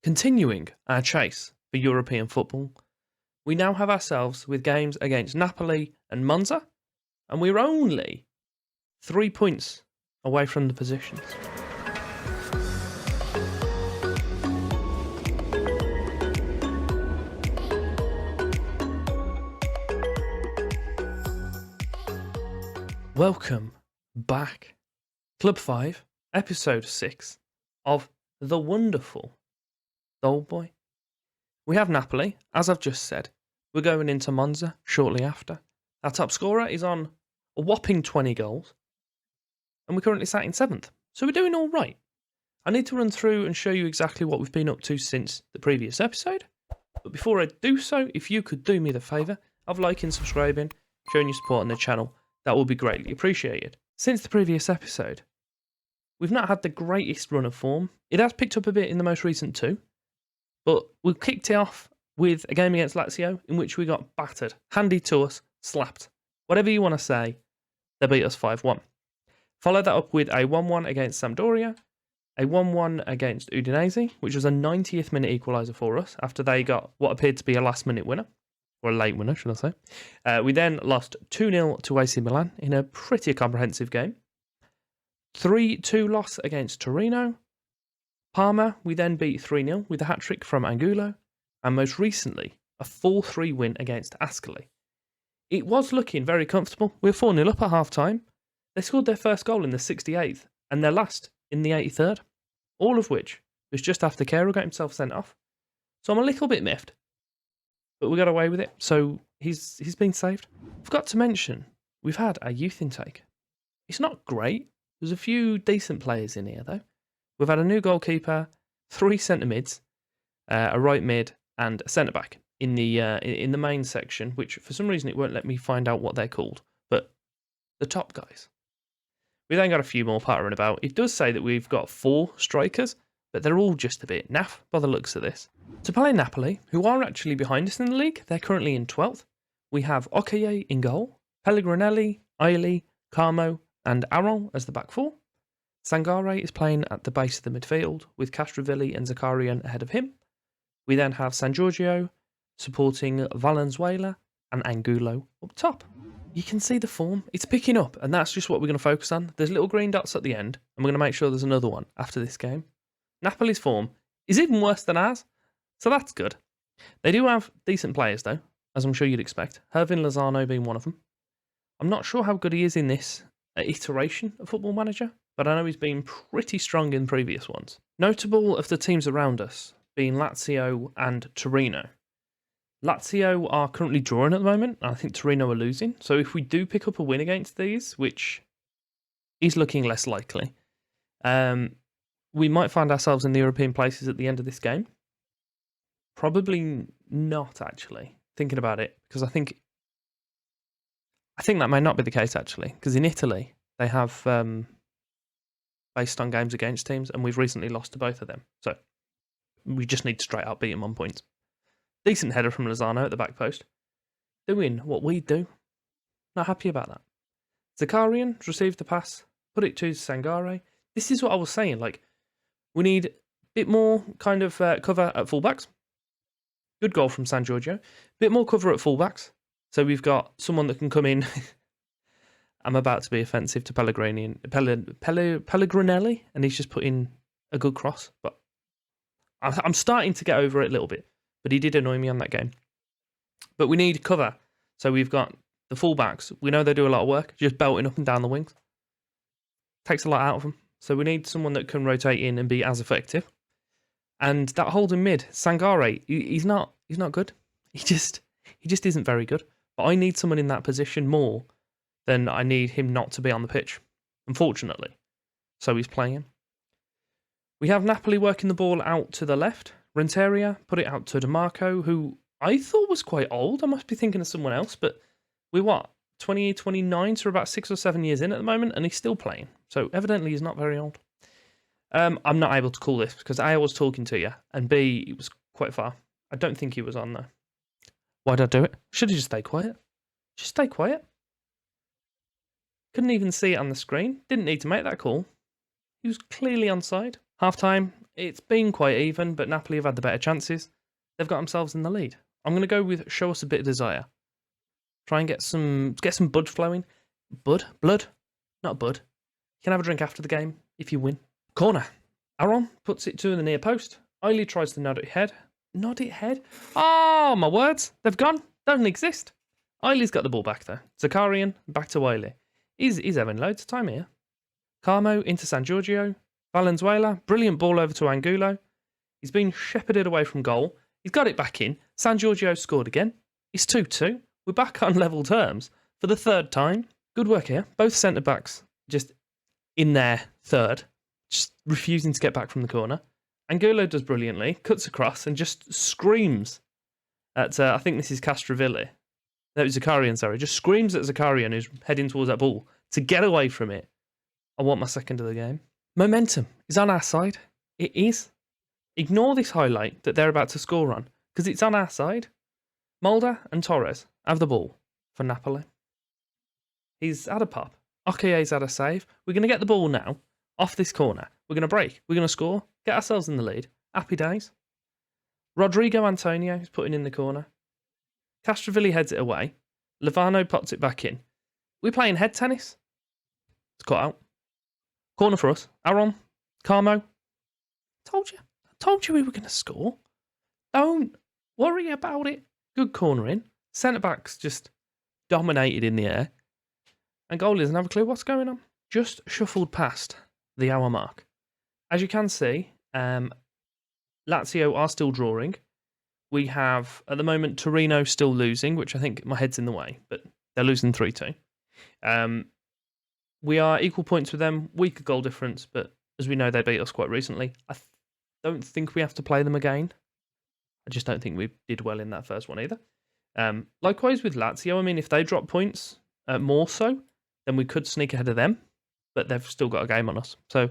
Continuing our chase for European football, we now have ourselves with games against Napoli and Monza, and we're only 3 points away from the positions. Welcome back. Club 5, Episode 6 of the wonderful Doleboy. We have Napoli, as I've just said. We're going into Monza shortly after. Our top scorer is on a whopping 20 goals, and we're currently sat in 7th. So we're doing all right. I need to run through and show you exactly what we've been up to since the previous episode. But before I do so, if you could do me the favour of liking, subscribing, showing your support on the channel, that will be greatly appreciated. Since the previous episode, we've not had the greatest run of form. It has picked up a bit in the most recent two, but we kicked it off with a game against Lazio in which we got battered, handed to us, slapped. Whatever you want to say, they beat us 5-1. Followed that up with a 1-1 against Sampdoria, a 1-1 against Udinese, which was a 90th minute equaliser for us after they got what appeared to be a last minute winner. Or a late winner, should I say. We then lost 2-0 to AC Milan in a pretty comprehensive game. 3-2 loss against Torino. Parma, we then beat 3-0 with a hat-trick from Angulo. And most recently, a 4-3 win against Ascoli. It was looking very comfortable. We were 4-0 up at half-time. They scored their first goal in the 68th and their last in the 83rd. All of which was just after Carroll got himself sent off. So I'm a little bit miffed. But we got away with it, so he's been saved. Forgot to mention, we've had a youth intake. It's not great. There's a few decent players in here, though. We've had a new goalkeeper, 3 centre mids, a right mid, and a centre back in the main section, which for some reason it won't let me find out what they're called. But the top guys. We then got a few more pattering about. It does say that we've got 4 strikers, but they're all just a bit naff by the looks of this. To play Napoli, who are actually behind us in the league, they're currently in 12th. We have Okaye in goal, Pellegrinelli, Aili, Carmo, and Aron as the back 4. Sangare is playing at the base of the midfield, with Castrovilli and Zakarian ahead of him. We then have San Giorgio supporting Valenzuela and Angulo up top. You can see the form. It's picking up, and that's just what we're going to focus on. There's little green dots at the end, and we're going to make sure there's another one after this game. Napoli's form is even worse than ours, so that's good. They do have decent players, though, as I'm sure you'd expect, Hervin Lozano being one of them. I'm not sure how good he is in this iteration of Football Manager, but I know he's been pretty strong in previous ones. Notable of the teams around us being Lazio and Torino. Lazio are currently drawing at the moment, and I think Torino are losing, so if we do pick up a win against these, which is looking less likely, we might find ourselves in the European places at the end of this game. Probably not, actually, thinking about it, because I think that may not be the case, actually, because in Italy, they have based on games against teams, and we've recently lost to both of them. So we just need to straight out beat them on points. Decent header from Lozano at the back post. Doing what we do. Not happy about that. Zakarian received the pass, put it to Sangare. This is what I was saying, like, we need a bit more kind of cover at fullbacks. Good goal from San Giorgio. Bit more cover at fullbacks. So we've got someone that can come in. I'm about to be offensive to Pellegrinelli, and he's just put in a good cross. But I'm starting to get over it a little bit. But he did annoy me on that game. But we need cover. So we've got the fullbacks. We know they do a lot of work, just belting up and down the wings. Takes a lot out of them. So we need someone that can rotate in and be as effective. And that holding mid, Sangare, he's not good. He just isn't very good. But I need someone in that position more than I need him not to be on the pitch, unfortunately. So he's playing. We have Napoli working the ball out to the left. Renteria put it out to DeMarco, who I thought was quite old. I must be thinking of someone else, but we're 29, so we're about 6 or 7 years in at the moment, and he's still playing. So evidently he's not very old. I'm not able to call this because A, I was talking to you, and B, it was quite far. I don't think he was on though. Why did I do it? Should have just stayed quiet. Just stay quiet. Couldn't even see it on the screen. Didn't need to make that call. He was clearly onside. Half time, It's been quite even, but Napoli have had the better chances. They've got themselves in the lead. I'm going to go with show us a bit of desire. Try and get some blood flowing. Blood? Not bud. You can have a drink after the game if you win. Corner. Aaron puts it to the near post. Eiley tries to nod it head. Nod it head? Oh, my words. They've gone. Don't exist. Eiley's got the ball back there. Zakarian, back to Eiley. He's having loads of time here. Carmo into San Giorgio. Valenzuela, brilliant ball over to Angulo. He's been shepherded away from goal. He's got it back in. San Giorgio scored again. It's 2-2. We're back on level terms for the third time. Good work here. Both centre-backs just in their third, just refusing to get back from the corner. Angulo does brilliantly, cuts across and just screams at, I think this is Castrovilli. No, it's Zakarian, sorry. Just screams at Zakarian, who's heading towards that ball, to get away from it. I want my second of the game. Momentum is on our side. It is. Ignore this highlight that they're about to score on, because it's on our side. Mulder and Torres have the ball for Napoli. He's had a pop. Okoye's had a save. We're going to get the ball now, off this corner. We're going to break. We're going to score. Get ourselves in the lead. Happy days. Rodrigo Antonio is putting in the corner. Castrovilli heads it away. Levano pops it back in. We're playing head tennis. It's cut out. Corner for us. Aaron. Carmo. Told you we were going to score. Don't worry about it. Good corner in. Centre-backs just dominated in the air. And goalie doesn't have a clue what's going on. Just shuffled past the hour mark. As you can see, Lazio are still drawing. We have, at the moment, Torino still losing, which I think my head's in the way, but they're losing 3-2. We are equal points with them, weaker goal difference, but as we know, they beat us quite recently. I don't think we have to play them again. I just don't think we did well in that first one either. Likewise with Lazio, I mean, if they drop points more so, then we could sneak ahead of them, but they've still got a game on us. So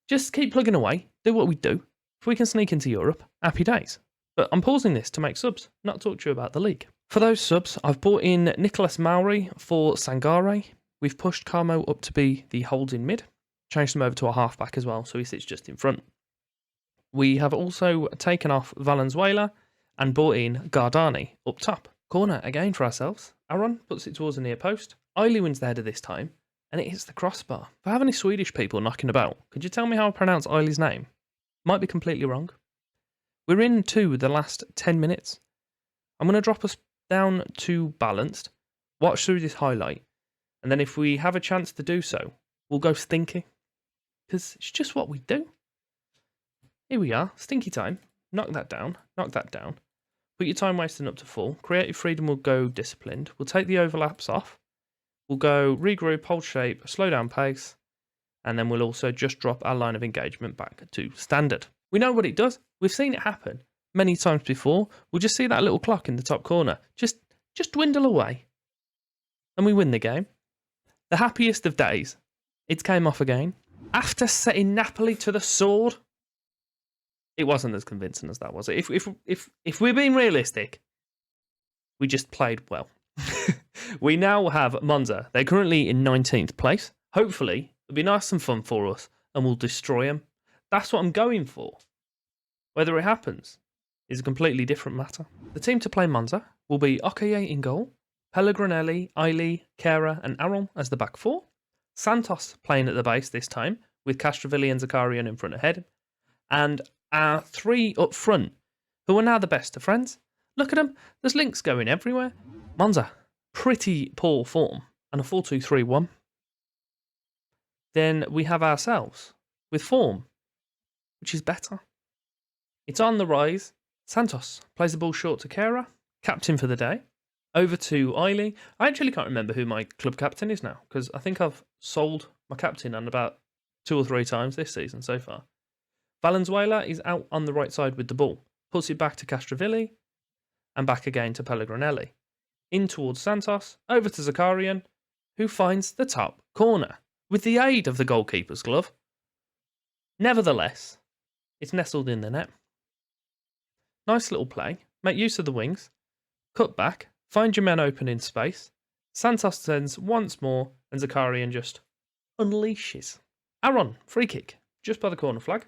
just keep plugging away, do what we do. If we can sneak into Europe, happy days. But I'm pausing this to make subs, not talk to you about the league. For those subs, I've brought in Nicolas Mauri for Sangare. We've pushed Carmo up to be the holds in mid, changed him over to a halfback as well, so he sits just in front. We have also taken off Valenzuela and brought in Gardani up top. Corner again for ourselves. Aaron puts it towards the near post. Eiley wins the header this time, and it hits the crossbar. If I have any Swedish people knocking about, could you tell me how I pronounce Eiley's name? Might be completely wrong. We're into the last 10 minutes. I'm going to drop us down to balanced, watch through this highlight, and then if we have a chance to do so, we'll go stinky. Because it's just what we do. Here we are, stinky time. Knock that down, knock that down. Put your time wasting up to full. Creative freedom will go disciplined. We'll take the overlaps off. We'll go regroup, hold shape, slow down pace, and then we'll also just drop our line of engagement back to standard. We know what it does. We've seen it happen many times before. We'll just see that little clock in the top corner just dwindle away, and we win the game. The happiest of days. It came off again. After setting Napoli to the sword, it wasn't as convincing as that, was it? If we're being realistic, we just played well. We now have Monza. They're currently in 19th place. Hopefully, it'll be nice and fun for us, and we'll destroy them. That's what I'm going for. Whether it happens is a completely different matter. The team to play Monza will be Okoye in goal, Pellegrinelli, Eiley, Kera, and Aaron as the back four. Santos playing at the base this time, with Castrovilli and Zakarian in front ahead. And our three up front, who are now the best of friends. Look at them, there's links going everywhere. Monza, pretty poor form, and a 4-2-3-1. Then we have ourselves, with form, which is better. It's on the rise. Santos plays the ball short to Kera, captain for the day. Over to Eiley. I actually can't remember who my club captain is now, because I think I've sold my captain on about 2 or 3 times this season so far. Valenzuela is out on the right side with the ball, puts it back to Castrovilli, and back again to Pellegrinelli. In towards Santos, over to Zakarian, who finds the top corner, with the aid of the goalkeeper's glove. Nevertheless, it's nestled in the net. Nice little play, make use of the wings, cut back, find your men open in space. Santos sends once more, and Zakarian just unleashes. Aaron, free kick, just by the corner flag.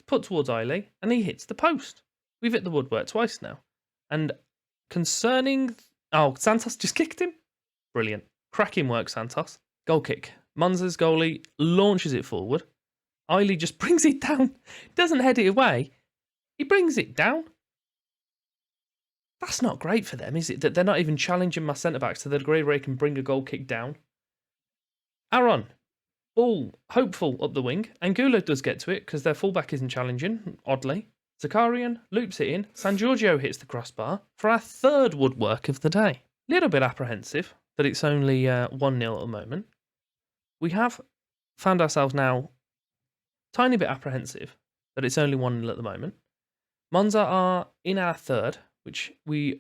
put towards Eiley, and he hits the post. We've hit the woodwork twice now. And concerning... Oh, Santos just kicked him. Brilliant. Cracking work, Santos. Goal kick. Monza's goalie launches it forward. Eiley just brings it down. Doesn't head it away. He brings it down. That's not great for them, is it? That they're not even challenging my centre-backs to the degree where he can bring a goal kick down. Aaron. Ball. Hopeful up the wing. Angulo does get to it because their fullback isn't challenging, oddly. Zakarian loops it in. San Giorgio hits the crossbar for our third woodwork of the day. Little bit apprehensive that it's only 1-0 at the moment. We have found ourselves now tiny bit apprehensive that it's only 1-0 at the moment. Monza are in our third, which we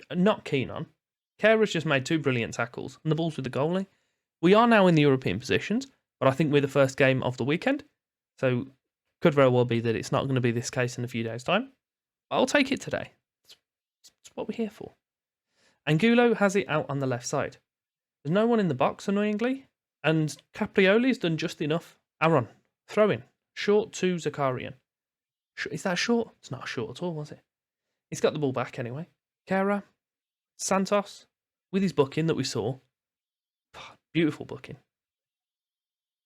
are not keen on. Kera's just made 2 brilliant tackles, and the ball's with the goalie. We are now in the European positions, but I think we're the first game of the weekend, so could very well be that it's not going to be this case in a few days' time. I'll take it today. It's what we're here for. Angulo has it out on the left side. There's no one in the box, annoyingly, and Caprioli's done just enough. Aaron, throw in. Short to Zakarian. Is that short? It's not short at all, was it? He's got the ball back anyway. Kera, Santos, with his booking that we saw. Beautiful booking.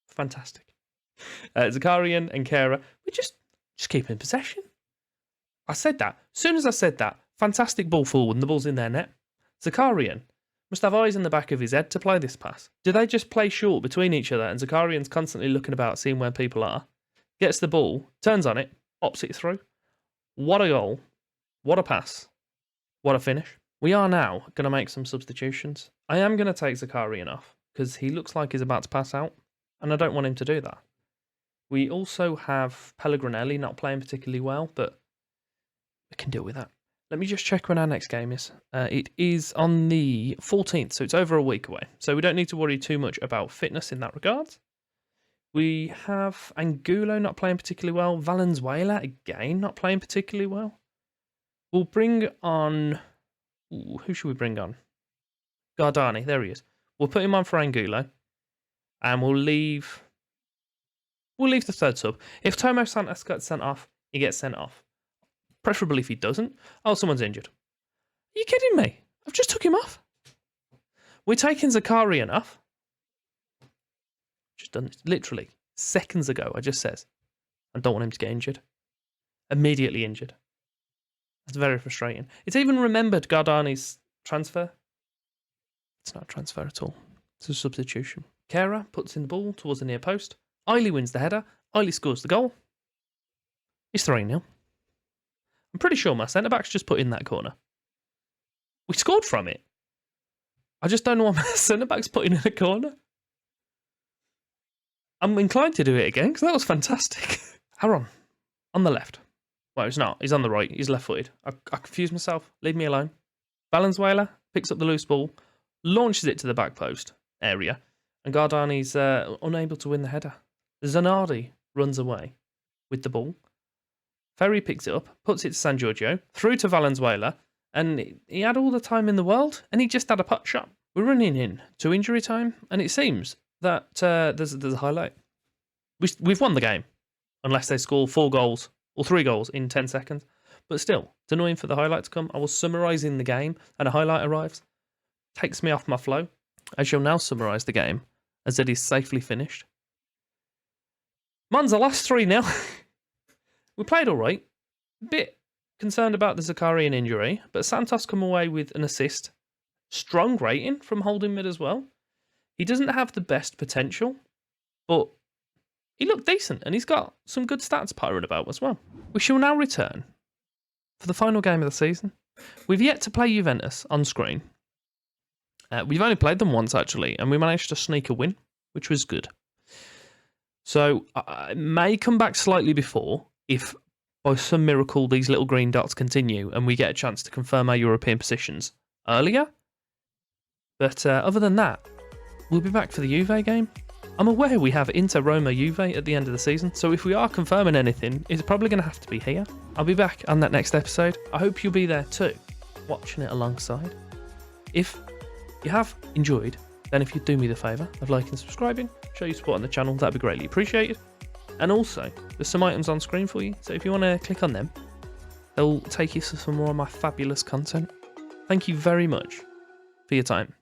Fantastic. Zakarian and Kera, we just keep in possession. I said that. As soon as I said that, fantastic ball forward and the ball's in their net. Zakarian must have eyes in the back of his head to play this pass. Do they just play short between each other and Zakarian's constantly looking about, seeing where people are? Gets the ball, turns on it, pops it through. What a goal. What a pass. What a finish. We are now going to make some substitutions. I am going to take Zakarian off because he looks like he's about to pass out and I don't want him to do that. We also have Pellegrinelli not playing particularly well, but we can deal with that. Let me just check when our next game is. It is on the 14th, so it's over a week away. So we don't need to worry too much about fitness in that regard. We have Angulo not playing particularly well. Valenzuela, again, not playing particularly well. We'll bring on... Ooh, who should we bring on? Gardani, there he is. We'll put him on for Angulo. And we'll leave the third sub. If Tomo Santos gets sent off, he gets sent off. Preferably if he doesn't. Oh, someone's injured. Are you kidding me? I've just took him off. We're taking Zakarian off. Just done it literally seconds ago. I just says I don't want him to get injured. Immediately injured. That's very frustrating. It's even remembered Gardani's transfer. It's not a transfer at all. It's a substitution. Kera puts in the ball towards the near post. Eiley wins the header. Eiley scores the goal. He's 3-0. I'm pretty sure my centre-back's just put in that corner. We scored from it. I just don't know what my centre-back's putting in a corner. I'm inclined to do it again because that was fantastic. Aaron, on the left. Well, it's not. He's on the right. He's left-footed. I confused myself. Leave me alone. Valenzuela picks up the loose ball, launches it to the back post area, and Gardani's unable to win the header. Zanardi runs away with the ball. Ferry picks it up, puts it to San Giorgio, through to Valenzuela, and he had all the time in the world, and he just had a putt shot. We're running in to injury time, and it seems that there's a highlight. We've won the game, unless they score 4 goals or 3 goals in 10 seconds. But still, it's annoying for the highlight to come. I was summarising the game, and a highlight arrives. Takes me off my flow. I shall now summarise the game, as it is safely finished. Monza lost 3-0. We played all right. A bit concerned about the Zakarian injury, but Santos come away with an assist. Strong rating from holding mid as well. He doesn't have the best potential, but he looked decent, and he's got some good stats powering about as well. We shall now return for the final game of the season. We've yet to play Juventus on screen. We've only played them once, actually, and we managed to sneak a win, which was good. So I may come back slightly before, if by some miracle these little green dots continue and we get a chance to confirm our European positions earlier. But other than that, we'll be back for the Juve game. I'm aware we have Inter Roma Juve at the end of the season, so if we are confirming anything, it's probably going to have to be here. I'll be back on that next episode. I hope you'll be there too, watching it alongside. If you have enjoyed, then if you'd do me the favour of liking and subscribing, show your support on the channel, that'd be greatly appreciated. And also, There's some items on screen for you, so if you want to click on them, they'll take you to some more of my fabulous content. Thank you very much for your time.